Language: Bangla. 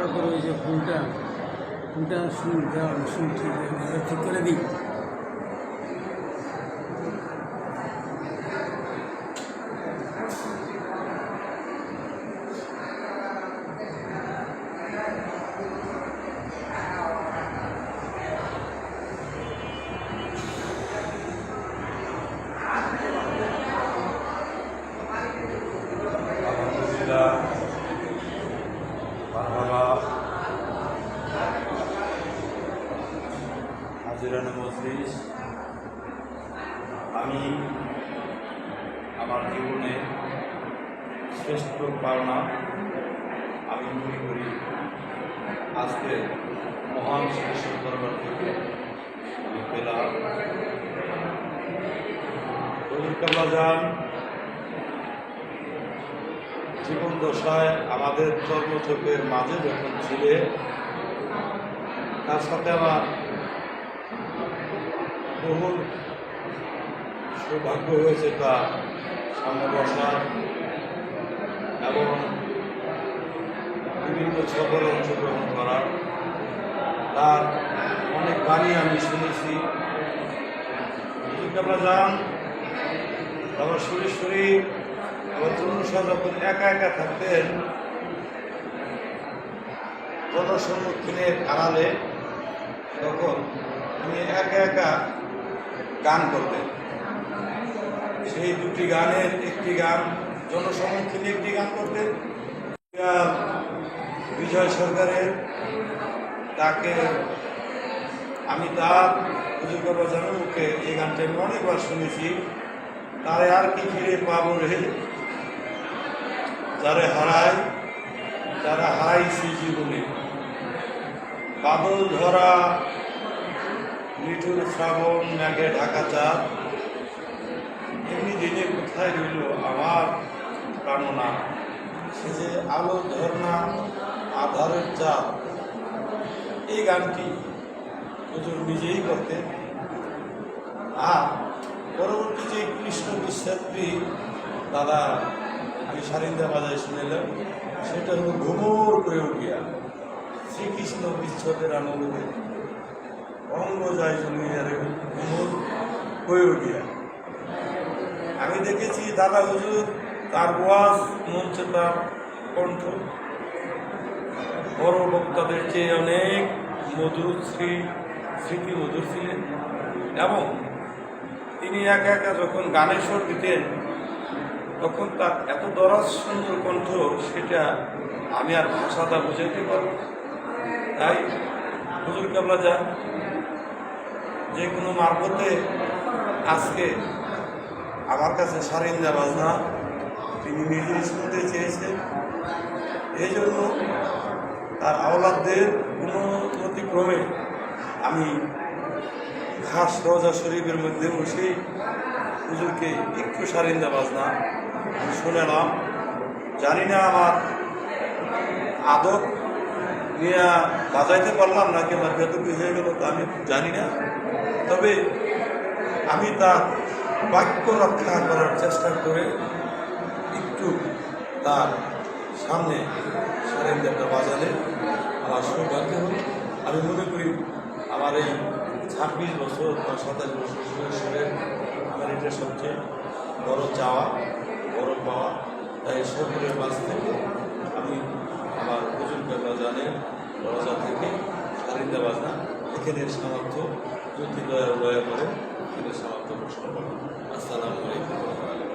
করার পরে ওই যে ফুলটা ঠিক করে দিই। হাজিরানে মজলিস, আমি আমার জীবনে শ্রেষ্ঠ পাওনা আমি মনে করি আজকে মহান শিক্ষক দরবার থেকে আমি পেলাম। যান জীবন দশায় আমাদের কর্মচক্রের মাঝে যখন ছিলে, তার সাথে আমার বহু সৌভাগ্য হয়েছে তার সামনে বসার এবং বিভিন্ন সফরে অংশগ্রহণ করার। তার অনেক বাণী আমি শুনেছি। যান আবার সুরেশ্বরী আবার চন্দ্রসা যখন একা একা থাকতেন জনসম্মুখীনের আড়ালে, তখন তিনি একা একা গান করতেন। সেই দুটি গানের একটি গান জনসম্মুখীনে একটি গান করতেন। বিজয় সরকারের তাকে আমি তার হুজুর বাবা জানার মুখে এই গানটা আমি অনেকবার শুনেছি। তারে আর কি ফিরে পাবো রে, যারা হারায় তারা হারাইছি জীবনে। বাদল ধরা মিঠুর শ্রাবণ মেঘে ঢাকা চাঁদ, এমনি দিনে কোথায় রইল আমার কামনা। সে যে আলো ঝর্ণা আধারের চাঁদ, এই গানটি হুজুর নিজেই করতেন। আর পরবর্তী যে কৃষ্ণ বিশ্বাত্রী দাদা আমি সারিন্দা বাজায় শুনেলাম, সেটা হলো ঘুমোর করে উঠিয়া শ্রীকৃষ্ণ বিচ্ছদের আনন্দে অঙ্গ যায় জমিয়ারে ঘুমোর হয়ে উঠিয়া। আমি দেখেছি দাদা হুজুর তার ওয়াজ মঞ্চে তার কণ্ঠ বড় বক্তাদের চেয়ে অনেক মধুর স্মৃতি মধুর ছিলেন। এবং তিনি একা একা যখন গানের সুর দিতেন তখন তার এত দরাজ সুন্দর কণ্ঠ, সেটা আমি আর ভাষাটা বুঝাইতে পারব। তাই হুজুর কেবলা যান যে কোনো মারফতে আজকে আমার কাছে সারিন্দা বাজনা তিনি নিজেই শুনতে চেয়েছেন। এই জন্য তার আওলাদদের অনুমতিক্রমে আমি খাস রওজা শরীফের মধ্যে বসে হুজুরকে একটু সারিন্দা বাজনা শুনেলাম। জানি না আমার আদব নিয়ে বাজাইতে পারলাম না কি আমার বেদবি হয়ে গেল, তা আমি জানি না। তবে আমি তার বাক্য রক্ষা করার চেষ্টা করে একটু তার সামনে সারেন্দারটা বাজালে আমার সৌভাগ্য হল। আমি মনে করি আমার এই 26 বছর বা 27 বছর সুরেশ্বরের আমার এটা সবচেয়ে বড় চাওয়া, বড় পাওয়া। তাই সকলের মাঝ থেকে আমি আমার হুজুর কেবলা জানের রওজা থেকে সারিন্দা বাজনা এখানের সামর্থ্য যদি দয়া করে এখানের সামর্থ্য প্রশ্ন করব। আসসালামু আলাইকুম।